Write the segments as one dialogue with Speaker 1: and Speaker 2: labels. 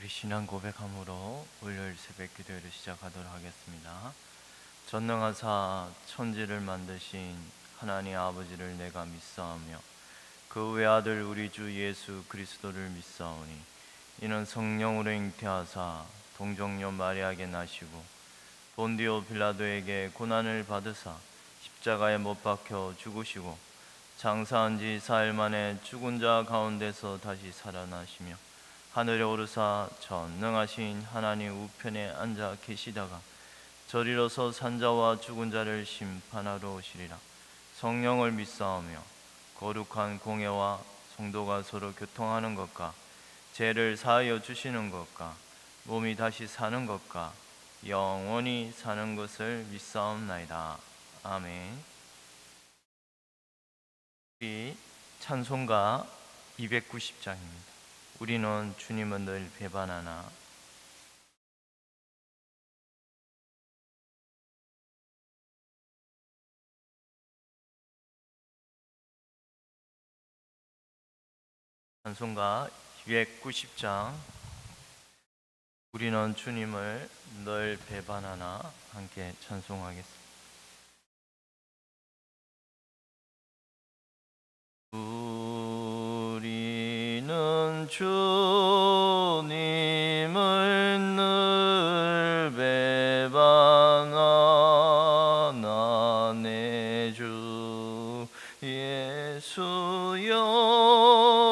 Speaker 1: 우리 신앙 고백함으로 월요일 새벽 기도회를 시작하도록 하겠습니다. 전능하사 천지를 만드신 하나님 아버지를 내가 믿사오며 그 외아들 우리 주 예수 그리스도를 믿사오니 이는 성령으로 잉태하사 동정녀 마리아에게 나시고 본디오 빌라도에게 고난을 받으사 십자가에 못 박혀 죽으시고 장사한 지 4일 만에 죽은 자 가운데서 다시 살아나시며 하늘에 오르사 전능하신 하나님 우편에 앉아 계시다가 저리로서 산자와 죽은 자를 심판하러 오시리라. 성령을 믿사오며 거룩한 공예와 성도가 서로 교통하는 것과 죄를 사하여 주시는 것과 몸이 다시 사는 것과 영원히 사는 것을 믿사옵나이다. 아멘. 우리 찬송가 290장입니다. 우리는 주님은 늘 배반하나. 찬송가 290장 우리는 주님을 늘 배반하나 함께 찬송하겠습니다. 우리는 주님을 늘 배반하나 내 주 예수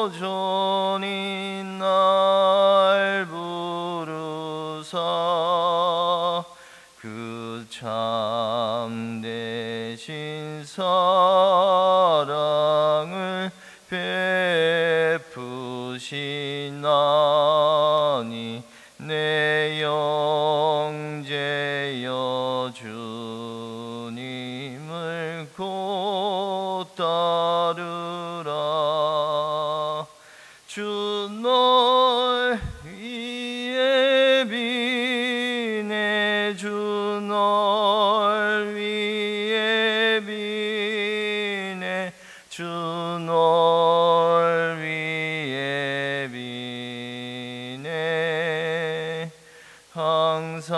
Speaker 1: 여전히 날 부르사 그 참되신 사랑을 베푸시나니 내 영제여 주님을 곧 따르라. 주 널 위에 비네 주 널 위에 비네 주 널 위에 비네 항상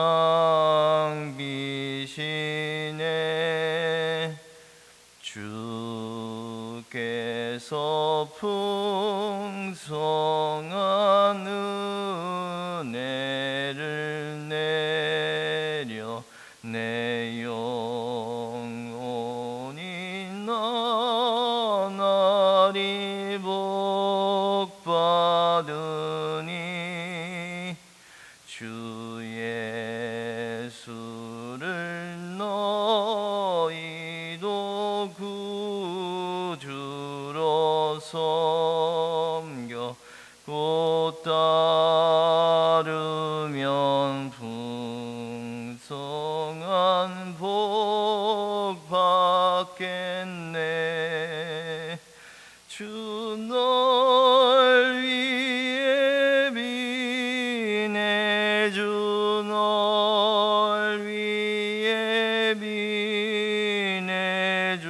Speaker 1: 비시네 주께서 풍성한 은혜를 내려 내 영혼이 나날이 복받으니 주 예수를 너희도 구주로 섬겨 곧 따르면 풍성한 복 받겠네. 주 널 위에 비네 주 널 위에 비네 주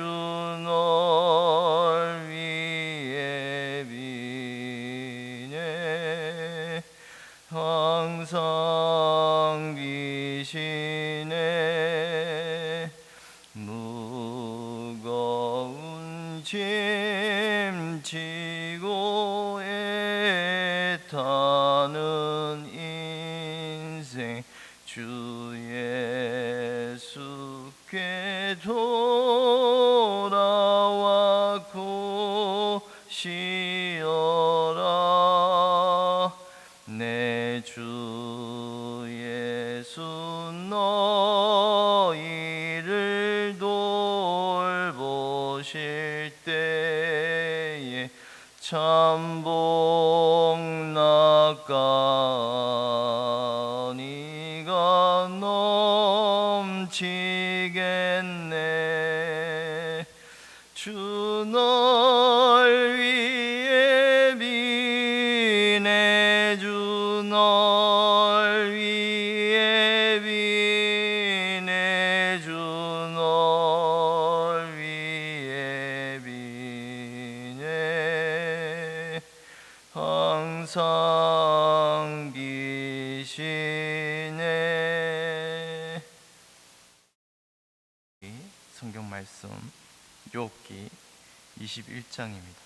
Speaker 1: 널 위에 비네 항상 비시네 무거운 짐 지고 애타는 인생 주 예수께 돌아와 고시어라. 내 주 예수 너희를 돌보실 때에 참복 낙가니가 넘치겠네. 주 널 위에 비네 주 널 위에 비네 주 널 위에 비네 항상 비 성경 말씀 욥기 21장입니다.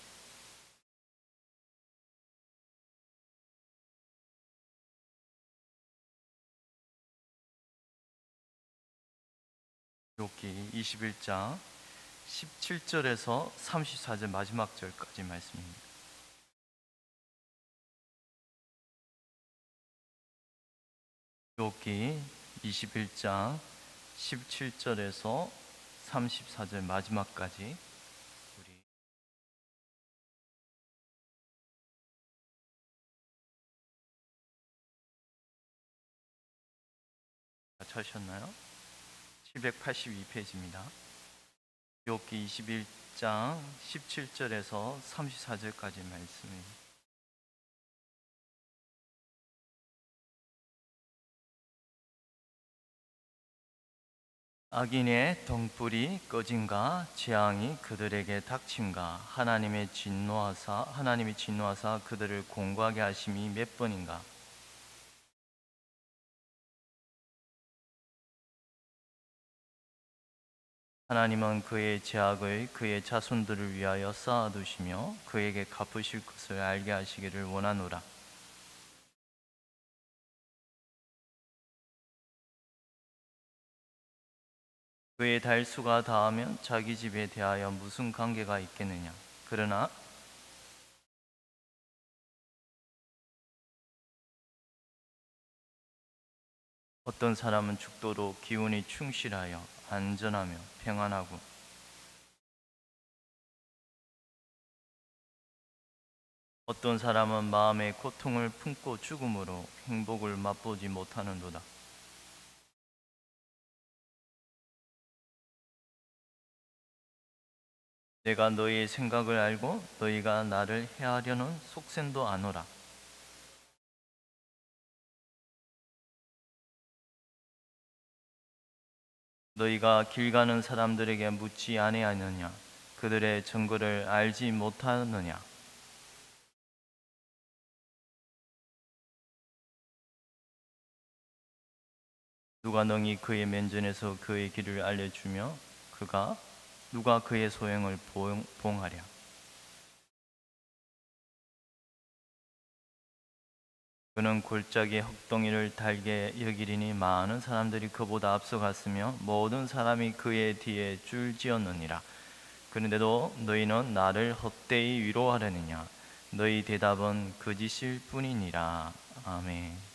Speaker 1: 욥기 21장 17절에서 34절 마지막 절까지 말씀입니다. 욥기 21장 17절에서 34절 마지막까지 우리 다 찾으셨나요? 782페이지입니다. 욥기 21장 17절에서 34절까지 말씀입니다. 악인의 등불이 꺼진가 재앙이 그들에게 닥친가 하나님이 진노하사 그들을 공고하게 하심이 몇 번인가. 하나님은 그의 죄악을 그의 자손들을 위하여 쌓아두시며 그에게 갚으실 것을 알게 하시기를 원하노라. 그의 달수가 닿으면 자기 집에 대하여 무슨 관계가 있겠느냐. 그러나 어떤 사람은 죽도록 기운이 충실하여 안전하며 평안하고 어떤 사람은 마음의 고통을 품고 죽음으로 행복을 맛보지 못하는도다. 내가 너희의 생각을 알고 너희가 나를 해하려는 속셈도 아노라. 너희가 길 가는 사람들에게 묻지 아니하느냐. 그들의 증거를 알지 못하느냐. 누가 능히 그의 면전에서 그의 길을 알려주며 누가 그의 소행을 보응하랴. 그는 골짜기에 흙덩이를 달게 여기리니 많은 사람들이 그보다 앞서갔으며 모든 사람이 그의 뒤에 줄지었느니라. 그런데도 너희는 나를 헛되이 위로하려느냐. 너희 대답은 거짓일 뿐이니라. 아멘.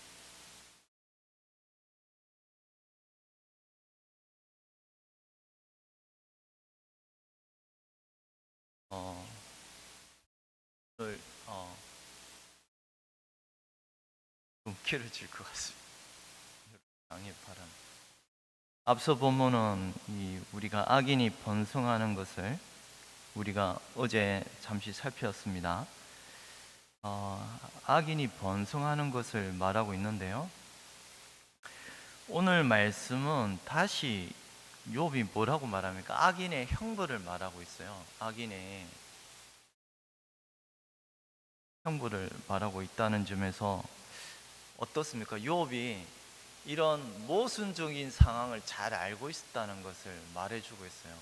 Speaker 1: 오늘 좀 길어질 것 같습니다. 양해 바랍니다. 앞서 본문은 우리가 악인이 번성하는 것을 우리가 어제 잠시 살폈습니다. 악인이 번성하는 것을 말하고 있는데요. 오늘 말씀은 다시 욥이 뭐라고 말합니까? 악인의 형벌을 말하고 있어요. 악인의 형벌을 말하고 있다는 점에서 어떻습니까? 욥이 이런 모순적인 상황을 잘 알고 있었다는 것을 말해주고 있어요.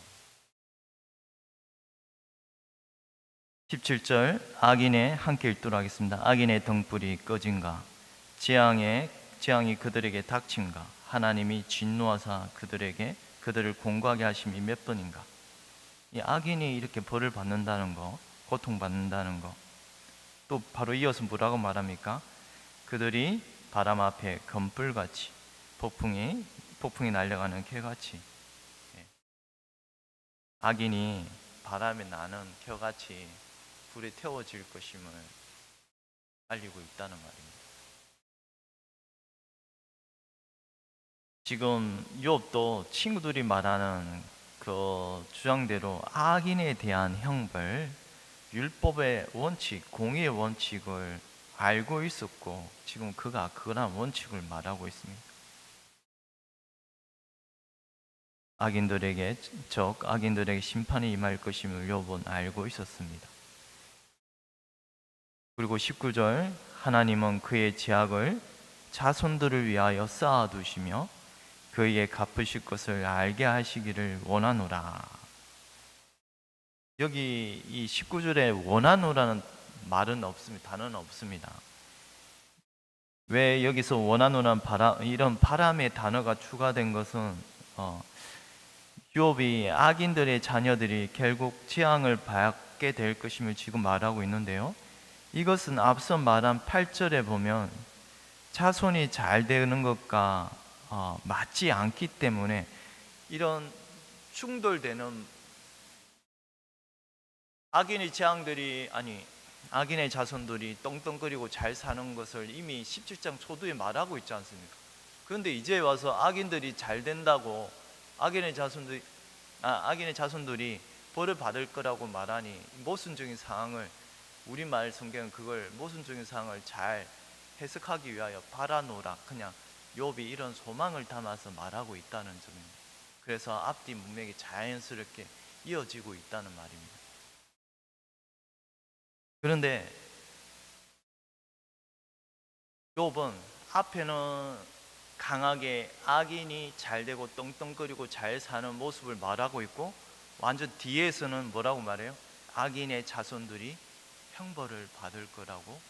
Speaker 1: 17절 악인의 함께 읽도록 하겠습니다. 악인의 등불이 꺼진가 재앙이 그들에게 닥친가 하나님이 진노하사 그들을 공고하게 하심이 몇 번인가. 이 악인이 이렇게 벌을 받는다는 거, 고통받는다는 거, 또 바로 이어서 뭐라고 말합니까? 그들이 바람 앞에 검불같이 폭풍이 날려가는 개같이, 악인이 바람에 나는 겨같이 불에 태워질 것임을 알리고 있다는 말입니다. 지금 욥도 친구들이 말하는 그 주장대로 악인에 대한 형벌, 율법의 원칙, 공의의 원칙을 알고 있었고 지금 그가 그런 원칙을 말하고 있습니다. 악인들에게 심판이 임할 것임을 욥은 알고 있었습니다. 그리고 19절 하나님은 그의 죄악을 자손들을 위하여 쌓아두시며 그에게 갚으실 것을 알게 하시기를 원하노라. 여기 이 19절에 원하노라는 말은 없습니다. 단어는 없습니다. 왜 여기서 원하노라는 이런 바람의 단어가 추가된 것은 욥이 악인들의 자녀들이 결국 재앙을 받게 될 것임을 지금 말하고 있는데요. 이것은 앞서 말한 8절에 보면 자손이 잘 되는 것과 맞지 않기 때문에 이런 충돌되는 악인의 자손들이 떵떵거리고 잘 사는 것을 이미 17장 초두에 말하고 있지 않습니까? 그런데 이제 와서 악인들이 잘 된다고 악인의 자손들이 벌을 받을 거라고 말하니 모순적인 상황을, 우리말 성경은 그걸 모순적인 상황을 잘 해석하기 위하여 바라노라, 그냥 욥이 이런 소망을 담아서 말하고 있다는 점입니다. 그래서 앞뒤 문맥이 자연스럽게 이어지고 있다는 말입니다. 그런데 욥은 앞에는 강하게 악인이 잘 되고 떵떵거리고 잘 사는 모습을 말하고 있고, 완전 뒤에서는 뭐라고 말해요? 악인의 자손들이 형벌을 받을 거라고,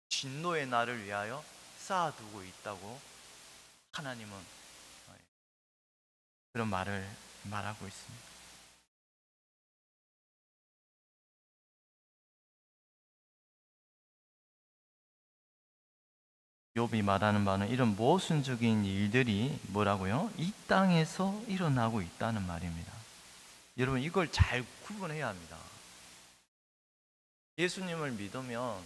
Speaker 1: 진노의 날을 위하여 쌓아두고 있다고 하나님은 그런 말을 말하고 있습니다. 욥이 말하는 바는 이런 모순적인 일들이 뭐라고요? 이 땅에서 일어나고 있다는 말입니다. 여러분, 이걸 잘 구분해야 합니다. 예수님을 믿으면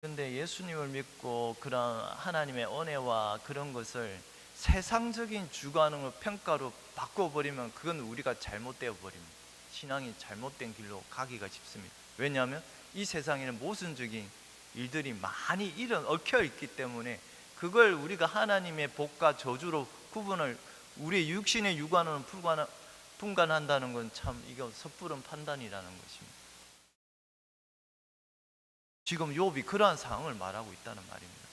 Speaker 1: 근데 예수님을 믿고 그런 하나님의 은혜와 그런 것을 세상적인 주관으로 평가로 바꿔버리면 그건 우리가 잘못되어 버립니다. 신앙이 잘못된 길로 가기가 쉽습니다. 왜냐하면 이 세상에는 모순적인 일들이 많이 얽혀 있기 때문에 그걸 우리가 하나님의 복과 저주로 구분을 우리의 육신의 육안으로 분간한다는 건 참 이거 섣부른 판단이라는 것입니다. 지금 욥이 그러한 상황을 말하고 있다는 말입니다.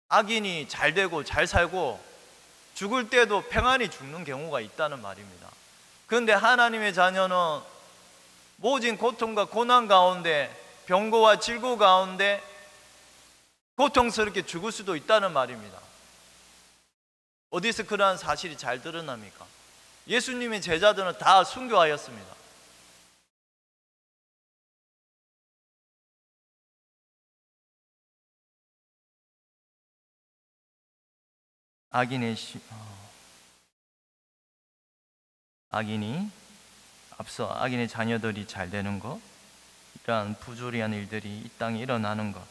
Speaker 1: 악인이 잘 되고 잘 살고 죽을 때도 평안히 죽는 경우가 있다는 말입니다. 그런데 하나님의 자녀는 모진 고통과 고난 가운데, 병고와 질고 가운데 고통스럽게 죽을 수도 있다는 말입니다. 어디서 그러한 사실이 잘 드러납니까? 예수님의 제자들은 다 순교하였습니다. 앞서 악인의 자녀들이 잘 되는 것, 이러한 부조리한 일들이 이 땅에 일어나는 것,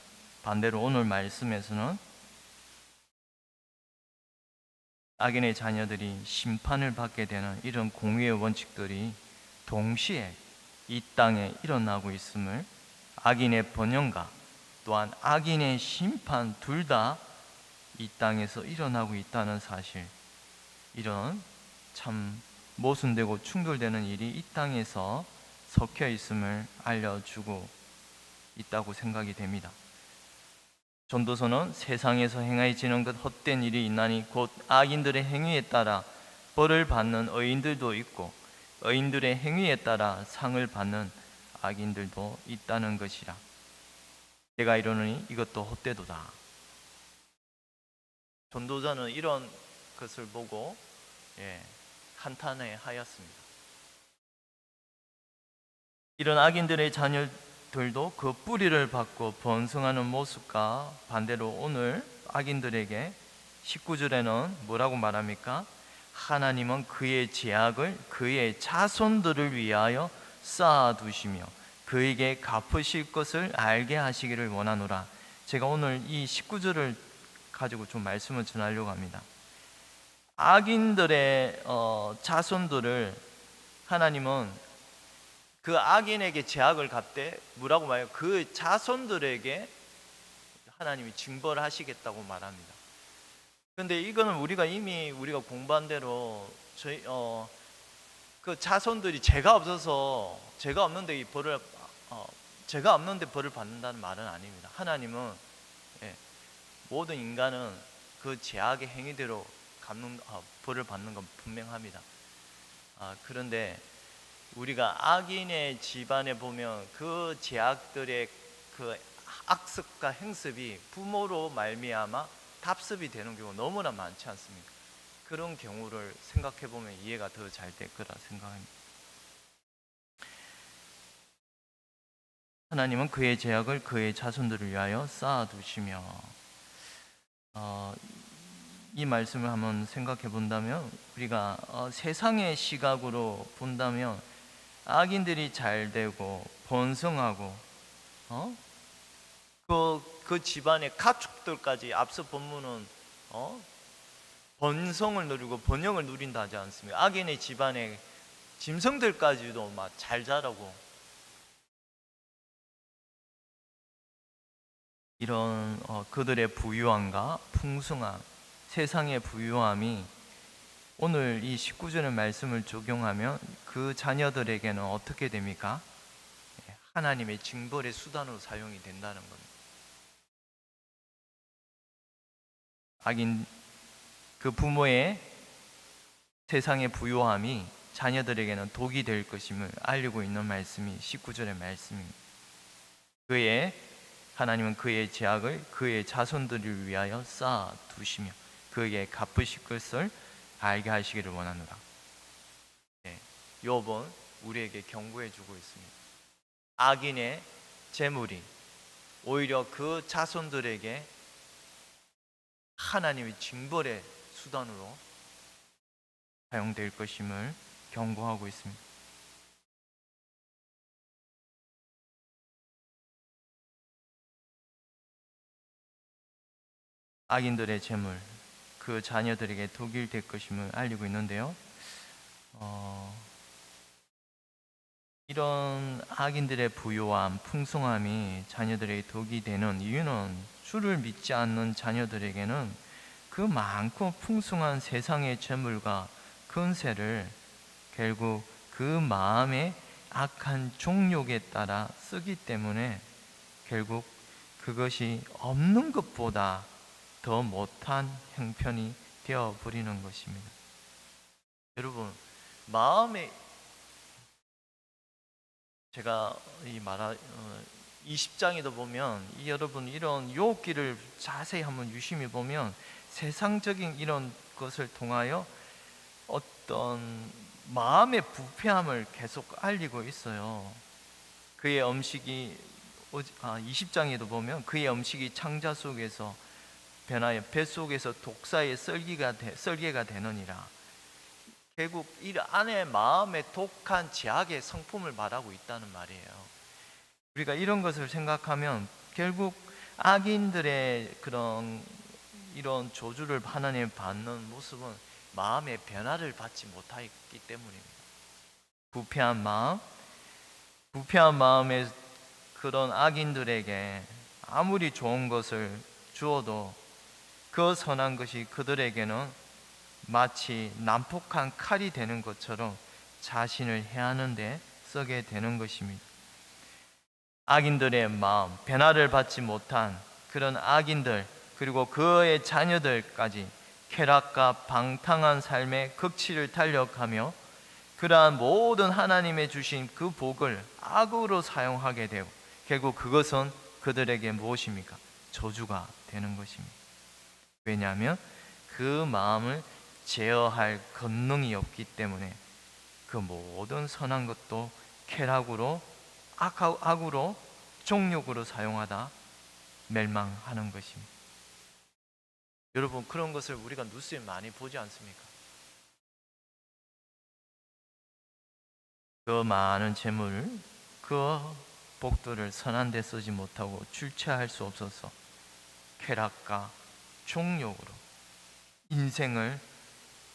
Speaker 1: 반대로 오늘 말씀에서는 악인의 자녀들이 심판을 받게 되는 이런 공의의 원칙들이 동시에 이 땅에 일어나고 있음을, 악인의 번영과 또한 악인의 심판 둘 다 이 땅에서 일어나고 있다는 사실, 이런 참 모순되고 충돌되는 일이 이 땅에서 섞여 있음을 알려주고 있다고 생각이 됩니다. 전도서는 세상에서 행하여지는 것 헛된 일이 있나니 곧 악인들의 행위에 따라 벌을 받는 의인들도 있고 의인들의 행위에 따라 상을 받는 악인들도 있다는 것이라. 내가 이르노니 이것도 헛되도다. 전도자는 이런 것을 보고 한탄해 하였습니다. 이런 악인들의 자녀들도 그 뿌리를 받고 번성하는 모습과 반대로 오늘 악인들에게 19절에는 뭐라고 말합니까? 하나님은 그의 죄악을 그의 자손들을 위하여 쌓아두시며 그에게 갚으실 것을 알게 하시기를 원하노라. 제가 오늘 이 19절을 가지고 좀 말씀을 전하려고 합니다. 악인들의 자손들을 하나님은 그 악인에게 죄악을 갚되 뭐라고 말해요? 그 자손들에게 하나님이 징벌을 하시겠다고 말합니다. 그런데 이거는 우리가 공부한 대로 그 자손들이 죄가 없어서 죄가 없는데 벌을 받는다는 말은 아닙니다. 하나님은 모든 인간은 그 죄악의 행위대로 벌을 받는 건 분명합니다. 그런데 우리가 악인의 집안에 보면 그 죄악들의 그 악습과 행습이 부모로 말미암아 답습이 되는 경우가 너무나 많지 않습니까? 그런 경우를 생각해 보면 이해가 더 잘 될 거라 생각합니다. 하나님은 그의 죄악을 그의 자손들을 위하여 쌓아두시며, 이 말씀을 한번 생각해 본다면 우리가 세상의 시각으로 본다면 악인들이 잘 되고 번성하고 그 집안의 가축들까지 앞서 본문은 번성을 누리고 번영을 누린다 하지 않습니까? 악인의 집안의 짐승들까지도 막 잘 자라고, 이런 그들의 부유함과 풍성함, 세상의 부유함이 오늘 이 19절의 말씀을 적용하면 그 자녀들에게는 어떻게 됩니까? 하나님의 징벌의 수단으로 사용이 된다는 겁니다. 악인 그 부모의 세상의 부유함이 자녀들에게는 독이 될 것임을 알리고 있는 말씀이 19절의 말씀입니다. 하나님은 그의 죄악을 그의 자손들을 위하여 쌓아두시며 그에게 갚으실 것을 알게 하시기를 원하노라. 욥은 우리에게 경고해 주고 있습니다. 악인의 재물이 오히려 그 자손들에게 하나님의 징벌의 수단으로 사용될 것임을 경고하고 있습니다. 악인들의 재물, 그 자녀들에게 독이 될 것임을 알리고 있는데요. 이런 악인들의 부유함, 풍성함이 자녀들에게 독이 되는 이유는 주를 믿지 않는 자녀들에게는 그 많고 풍성한 세상의 재물과 권세를 결국 그 마음의 악한 종욕에 따라 쓰기 때문에 결국 그것이 없는 것보다 더 못한 형편이 되어버리는 것입니다. 여러분, 마음에 제가 20장에도 보면 여러분 이런 유혹기를 자세히 한번 유심히 보면 세상적인 이런 것을 통하여 어떤 마음의 부패함을 계속 알리고 있어요. 그의 음식이 20장에도 보면 그의 음식이 창자 속에서 변하여 뱃속에서 독사의 썰개가 되느니라. 결국 이 안에 마음의 독한 죄악의 성품을 말하고 있다는 말이에요. 우리가 이런 것을 생각하면 결국 악인들의 이런 저주를 하나님 받는 모습은 마음의 변화를 받지 못하기 때문입니다. 부패한 마음의 그런 악인들에게 아무리 좋은 것을 주어도 그 선한 것이 그들에게는 마치 난폭한 칼이 되는 것처럼 자신을 해하는 데 쓰게 되는 것입니다. 악인들의 마음, 변화를 받지 못한 그런 악인들, 그리고 그의 자녀들까지 쾌락과 방탕한 삶의 극치를 달력하며 그러한 모든 하나님의 주신 그 복을 악으로 사용하게 되고 결국 그것은 그들에게 무엇입니까? 저주가 되는 것입니다. 왜냐하면 그 마음을 제어할 권능이 없기 때문에 그 모든 선한 것도 쾌락으로 악으로 종욕으로 사용하다 멸망하는 것입니다. 여러분, 그런 것을 우리가 뉴스에 많이 보지 않습니까? 그 많은 재물, 그 복들을 선한 데 쓰지 못하고 출처할 수 없어서 쾌락과 종욕으로 인생을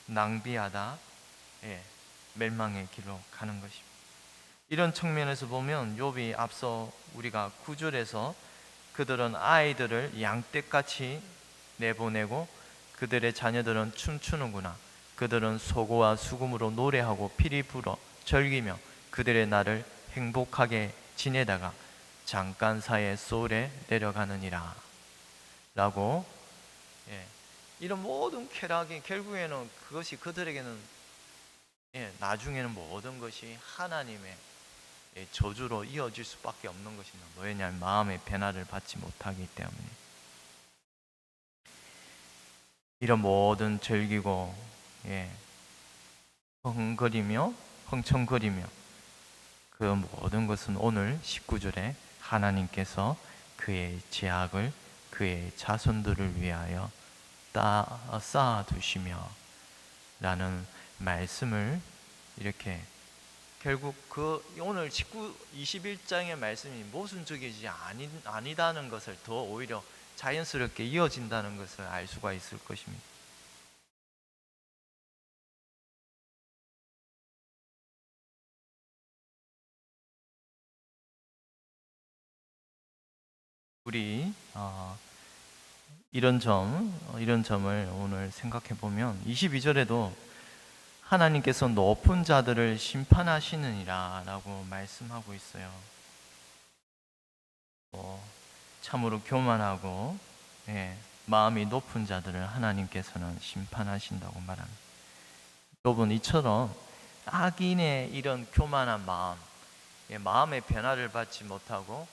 Speaker 1: 낭비하다 멸망의 길로 가는 것입니다. 이런 측면에서 보면 욥이 앞서 우리가 9절에서 그들은 아이들을 양떼같이 내보내고 그들의 자녀들은 춤추는구나, 그들은 소고와 수금으로 노래하고 피리 불어 즐기며 그들의 날을 행복하게 지내다가 잠깐 사이에 소울에 내려가느니라 라고 예, 이런 모든 쾌락이 결국에는 그것이 그들에게는 나중에는 모든 것이 하나님의 저주로 이어질 수밖에 없는 것입니다. 왜냐하면 마음의 변화를 받지 못하기 때문에. 이런 모든 즐기고 흥거리며 흥청거리며 그 모든 것은 오늘 19절에 하나님께서 그의 제약을 그의 자손들을 위하여 쌓아두시며 라는 말씀을 이렇게 결국 그 오늘 21장의 말씀이 모순적이지 아니다는 것을 더 오히려 자연스럽게 이어진다는 것을 알 수가 있을 것입니다. 우리 이런 점을 오늘 생각해 보면 22절에도 하나님께서 높은 자들을 심판하시느니라 라고 말씀하고 있어요. 참으로 교만하고 마음이 높은 자들을 하나님께서는 심판하신다고 말합니다. 여러분, 이처럼 악인의 이런 교만한 마음, 마음의 변화를 받지 못하고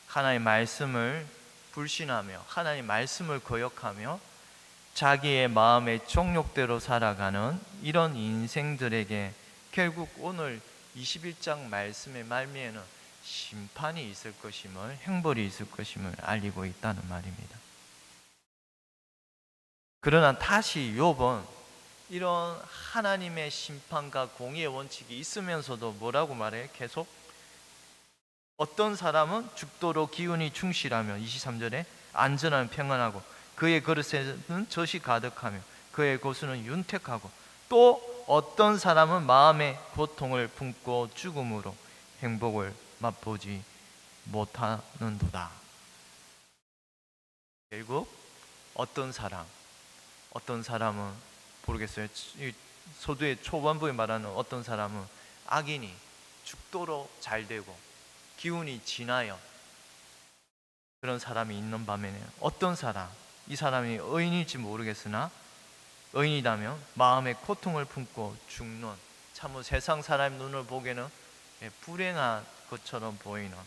Speaker 1: 하나님의 말씀을 불신하며 하나님의 말씀을 거역하며 자기의 마음의 정욕대로 살아가는 이런 인생들에게 결국 오늘 21장 말씀의 말미에는 심판이 있을 것임을, 형벌이 있을 것임을 알리고 있다는 말입니다. 그러나 다시 욥은 이런 하나님의 심판과 공의의 원칙이 있으면서도 뭐라고 말해요? 계속 어떤 사람은 죽도록 기운이 충실하며 23절에 안전하면 평안하고 그의 그릇에는 젖이 가득하며 그의 고수는 윤택하고 또 어떤 사람은 마음의 고통을 품고 죽음으로 행복을 맛보지 못하는도다. 결국 어떤 사람은 모르겠어요. 소두의 초반부에 말하는 어떤 사람은 악인이 죽도록 잘 되고 기운이 지나요. 그런 사람이 있는 반면에 어떤 사람, 이 사람이 의인일지 모르겠으나 의인이라면 마음의 고통을 품고 죽는, 참으로 세상 사람 눈을 보기에는 불행한 것처럼 보이는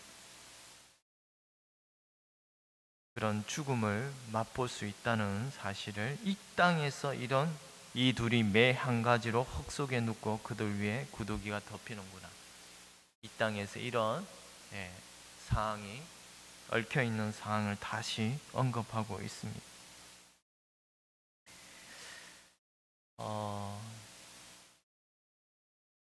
Speaker 1: 그런 죽음을 맛볼 수 있다는 사실을, 이 땅에서 이 둘이 매 한 가지로 흙 속에 눕고 그들 위에 구더기가 덮이는구나. 이 땅에서 이런 상황이 얽혀있는 상황을 다시 언급하고 있습니다.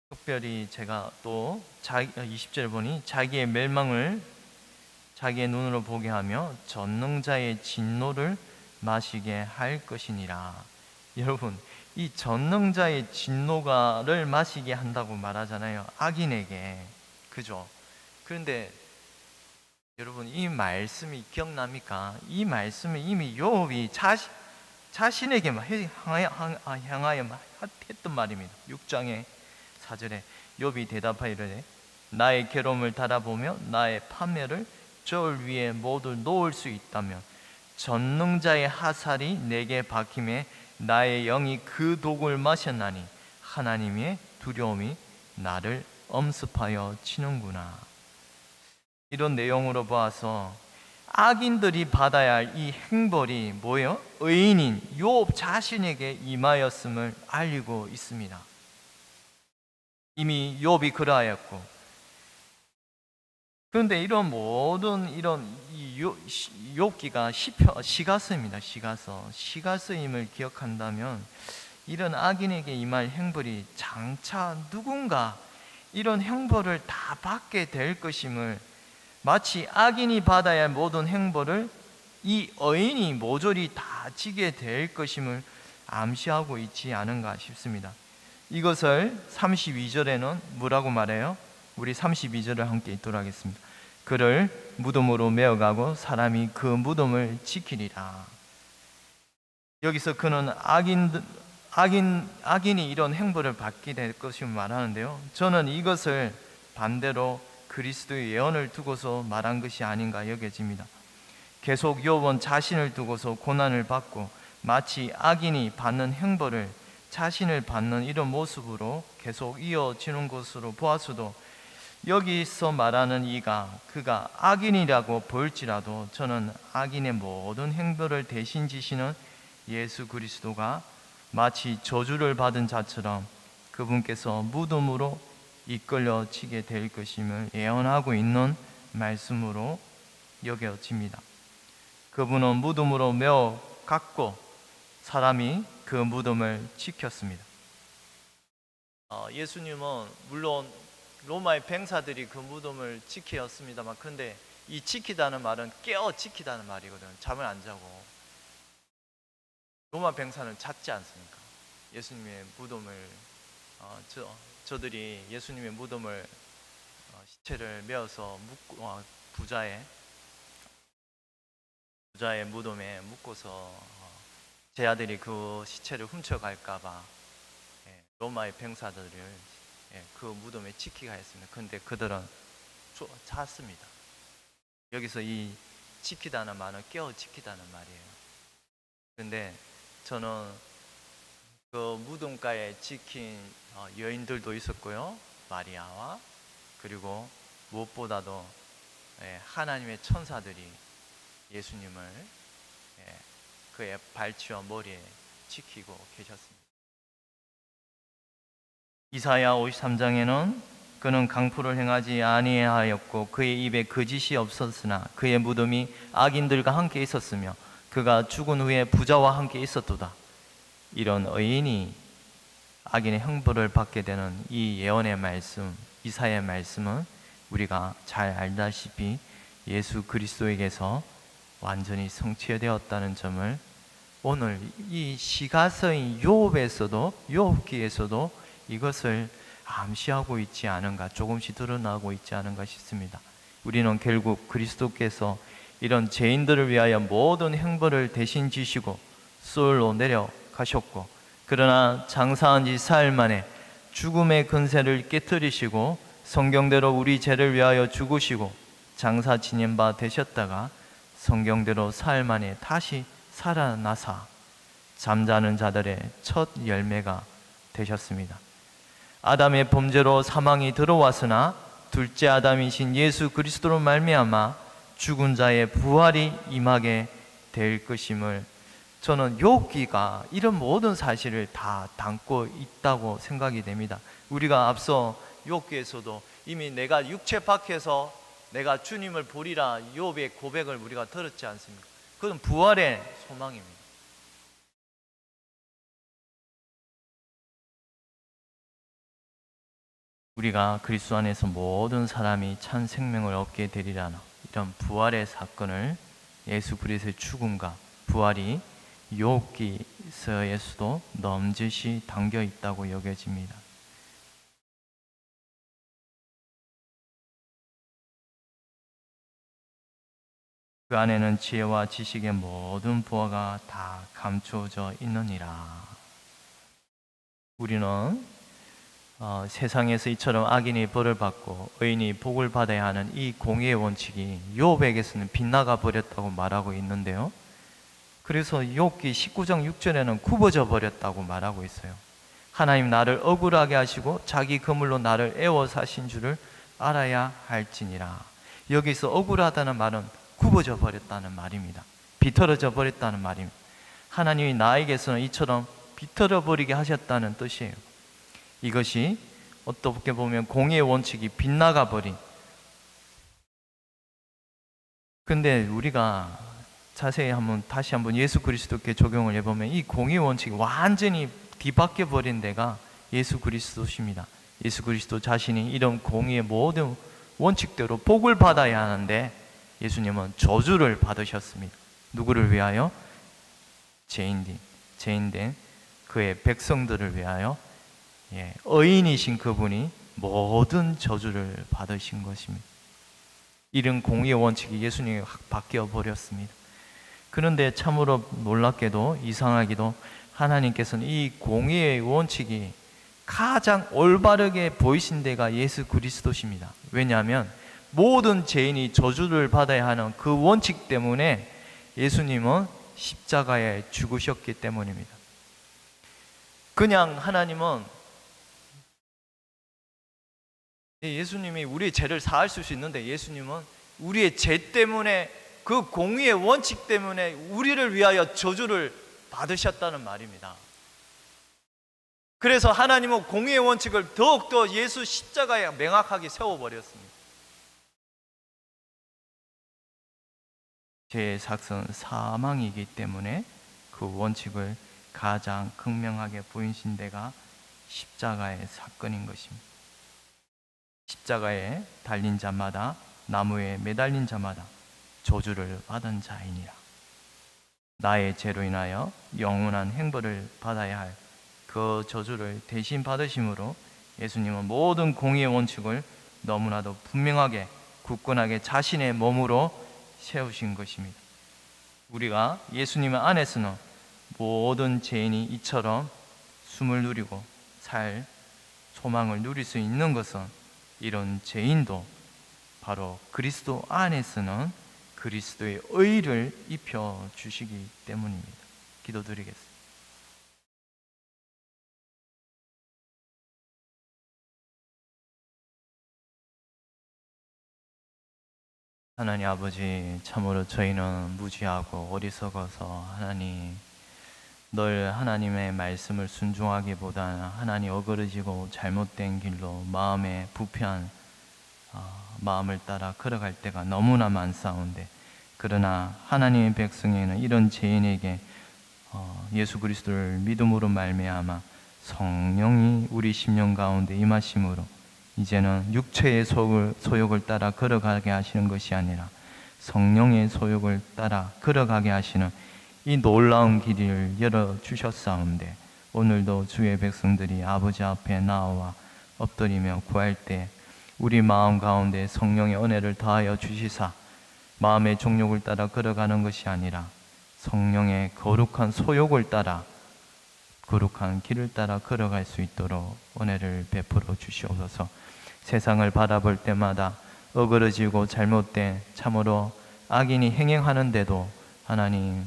Speaker 1: 특별히 제가 또 20절 보니 자기의 멸망을 자기의 눈으로 보게 하며 전능자의 진노를 마시게 할 것이니라. 여러분, 이 전능자의 진노가를 마시게 한다고 말하잖아요, 악인에게. 그죠? 그런데 여러분, 이 말씀이 기억납니까? 이 말씀이 이미 욥이 자신에게 향하여 했던 말입니다. 6장의 4절에 욥이 대답하여 이르되 나의 괴로움을 달아보며 나의 파멸을 저울 위에 모두 놓을 수 있다면 전능자의 하살이 내게 박힘에 나의 영이 그 독을 마셨나니 하나님의 두려움이 나를 엄습하여 치는구나. 이런 내용으로 봐서 악인들이 받아야 할 이 행벌이 뭐예요? 의인인 욥 자신에게 임하였음을 알리고 있습니다. 이미 욥이 그러하였고, 그런데 이런 모든 욥기가 시가서입니다. 시가서임을 기억한다면 이런 악인에게 임할 형벌이 장차 누군가 이런 형벌을 다 받게 될 것임을, 마치 악인이 받아야 할 모든 형벌을 이 의인이 모조리 다 지게 될 것임을 암시하고 있지 않은가 싶습니다. 이것을 32절에는 뭐라고 말해요? 우리 32절을 함께 읽도록 하겠습니다. 그를 무덤으로 메어가고 사람이 그 무덤을 지키리라. 여기서 그는 악인이 이런 행보를 받게 될 것임을 말하는데요, 저는 이것을 반대로 그리스도의 예언을 두고서 말한 것이 아닌가 여겨집니다. 계속 욥은 자신을 두고서 고난을 받고 마치 악인이 받는 형벌을 자신을 받는 이런 모습으로 계속 이어지는 것으로 보았어도, 여기서 말하는 이가 그가 악인이라고 보일지라도 저는 악인의 모든 행보를 대신 지시는 예수 그리스도가 마치 저주를 받은 자처럼 그분께서 무덤으로 이끌려지게 될 것임을 예언하고 있는 말씀으로 여겨집니다. 그분은 무덤으로 메어 갔고 사람이 그 무덤을 지켰습니다. 예수님은 물론 로마의 병사들이 그 무덤을 지켰습니다만, 그런데 이 지키다는 말은 깨어 지키다는 말이거든요. 잠을 안 자고. 로마 병사는 잤지 않습니까? 예수님의 무덤을 저들이 예수님의 무덤을 시체를 메어서 부자의 무덤에 묻고서 제 아들이 그 시체를 훔쳐갈까봐 로마의 병사들을 그 무덤에 지키가 했습니다. 그런데 그들은 잤습니다. 여기서 이 지키다는 말은 깨어 지키다는 말이에요. 그런데 저는 그 무덤가에 지킨 여인들도 있었고요, 마리아와, 그리고 무엇보다도 하나님의 천사들이 예수님을 그의 발치와 머리에 지키고 계셨습니다. 이사야 53장에는 그는 강포를 행하지 아니하였고 그의 입에 거짓이 없었으나 그의 무덤이 악인들과 함께 있었으며 그가 죽은 후에 부자와 함께 있었도다. 이런 의인이 악인의 형벌을 받게 되는 이 예언의 말씀, 이사야의 말씀은 우리가 잘 알다시피 예수 그리스도에게서 완전히 성취되었다는 점을 오늘 이 시가서인 욥기에서도 이것을 암시하고 있지 않은가, 조금씩 드러나고 있지 않은가 싶습니다. 우리는 결국 그리스도께서 이런 죄인들을 위하여 모든 형벌을 대신 지시고 수월로 내려가셨고, 그러나 장사한 지 사흘 만에 죽음의 근세를 깨뜨리시고 성경대로 우리 죄를 위하여 죽으시고 장사 지낸 바 되셨다가 성경대로 사흘 만에 다시 살아나사 잠자는 자들의 첫 열매가 되셨습니다. 아담의 범죄로 사망이 들어왔으나 둘째 아담이신 예수 그리스도로 말미암아 죽은 자의 부활이 임하게 될 것임을, 저는 욥기가 이런 모든 사실을 다 담고 있다고 생각이 됩니다. 우리가 앞서 욥기에서도 이미 내가 육체 밖에서 내가 주님을 보리라 욥의 고백을 우리가 들었지 않습니까? 그건 부활의 소망입니다. 우리가 그리스도 안에서 모든 사람이 참 생명을 얻게 되리라는 이런 부활의 사건을, 예수 그리스도의 죽음과 부활이 욥기서에서도 넘짓이 담겨 있다고 여겨집니다. 그 안에는 지혜와 지식의 모든 부하가 다 감추어져 있느니라. 우리는 세상에서 이처럼 악인이 벌을 받고 의인이 복을 받아야 하는 이 공의의 원칙이 욥에게서는 빗나가 버렸다고 말하고 있는데요, 그래서 욥기 19장 6절에는 굽어져 버렸다고 말하고 있어요. 하나님 나를 억울하게 하시고 자기 그물로 나를 애워 사신 줄을 알아야 할지니라. 여기서 억울하다는 말은 굽어져 버렸다는 말입니다. 비틀어져 버렸다는 말입니다. 하나님이 나에게서는 이처럼 비틀어 버리게 하셨다는 뜻이에요. 이것이 어떻게 보면 공의의 원칙이 빗나가 버린. 근데 우리가 자세히 다시 한번 예수 그리스도께 적용을 해보면 이 공의 원칙이 완전히 뒤바뀌어 버린 데가 예수 그리스도십니다. 예수 그리스도 자신이 이런 공의의 모든 원칙대로 복을 받아야 하는데 예수님은 저주를 받으셨습니다. 누구를 위하여? 죄인된 그의 백성들을 위하여 의인이신 그분이 모든 저주를 받으신 것입니다. 이런 공의의 원칙이 예수님이 확 바뀌어 버렸습니다. 그런데 참으로 놀랍게도 이상하게도 하나님께서는 이 공의의 원칙이 가장 올바르게 보이신 데가 예수 그리스도십니다. 왜냐하면 모든 죄인이 저주를 받아야 하는 그 원칙 때문에 예수님은 십자가에 죽으셨기 때문입니다. 그냥 하나님은 예수님이 우리의 죄를 사할 수 있는데 예수님은 우리의 죄 때문에 그 공의의 원칙 때문에 우리를 위하여 저주를 받으셨다는 말입니다. 그래서 하나님은 공의의 원칙을 더욱더 예수 십자가에 명확하게 세워버렸습니다. 죄의 삭은 사망이기 때문에 그 원칙을 가장 극명하게 보이신 데가 십자가의 사건인 것입니다. 십자가에 달린 자마다, 나무에 매달린 자마다 저주를 받은 자이니라. 나의 죄로 인하여 영원한 행벌을 받아야 할 그 저주를 대신 받으심으로 예수님은 모든 공의의 원칙을 너무나도 분명하게 굳건하게 자신의 몸으로 세우신 것입니다. 우리가 예수님 안에서는 모든 죄인이 이처럼 숨을 누리고 살 소망을 누릴 수 있는 것은 이런 죄인도 바로 그리스도 안에서는 그리스도의 의를 입혀주시기 때문입니다. 기도드리겠습니다. 하나님 아버지, 참으로 저희는 무지하고 어리석어서 하나님 늘 하나님의 말씀을 순종하기보다는 하나님 어그러지고 잘못된 길로 마음에 부패한 마음을 따라 걸어갈 때가 너무나 많사온데, 그러나 하나님의 백성에는 이런 죄인에게 예수 그리스도를 믿음으로 말미암아 성령이 우리 심령 가운데 임하심으로 이제는 육체의 소욕을 따라 걸어가게 하시는 것이 아니라 성령의 소욕을 따라 걸어가게 하시는 이 놀라운 길을 열어주셨사온데, 오늘도 주의 백성들이 아버지 앞에 나와 엎드리며 구할 때 우리 마음 가운데 성령의 은혜를 더하여 주시사 마음의 종욕을 따라 걸어가는 것이 아니라 성령의 거룩한 소욕을 따라 거룩한 길을 따라 걸어갈 수 있도록 은혜를 베풀어 주시옵소서. 세상을 바라볼 때마다 어그러지고 잘못된 참으로 악인이 행행하는데도 하나님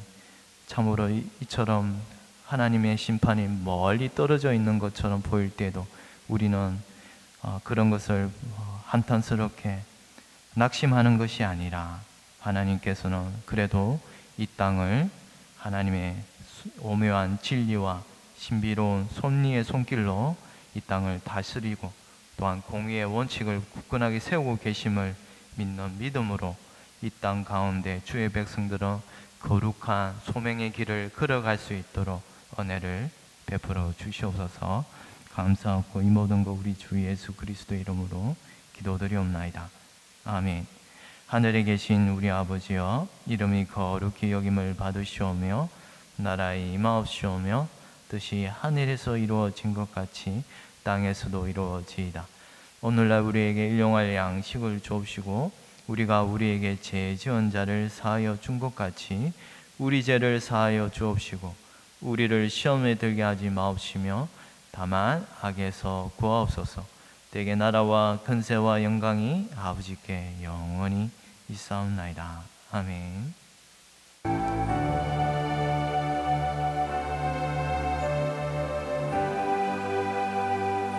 Speaker 1: 참으로 이처럼 하나님의 심판이 멀리 떨어져 있는 것처럼 보일 때도 우리는 그런 것을 한탄스럽게 낙심하는 것이 아니라 하나님께서는 그래도 이 땅을 하나님의 오묘한 진리와 신비로운 섭리의 손길로 이 땅을 다스리고 또한 공의의 원칙을 굳건하게 세우고 계심을 믿는 믿음으로 이 땅 가운데 주의 백성들은 거룩한 소명의 길을 걸어갈 수 있도록 은혜를 베풀어 주시옵소서. 감사하고 이 모든 거 우리 주 예수 그리스도 이름으로 기도드리옵나이다. 아멘. 하늘에 계신 우리 아버지여, 이름이 거룩히 여김을 받으시오며 나라의 임하옵시오며 뜻이 하늘에서 이루어진 것 같이 땅에서도 이루어지이다. 오늘날 우리에게 일용할 양식을 주옵시고 우리가 우리에게 죄 지은 자를 사하여 준 것 같이 우리 죄를 사하여 주옵시고 우리를 시험에 들게 하지 마옵시며 다만 악에서 구하옵소서. 대개 나라와 근세와 영광이 아버지께 영원히 있사옵나이다. 아멘.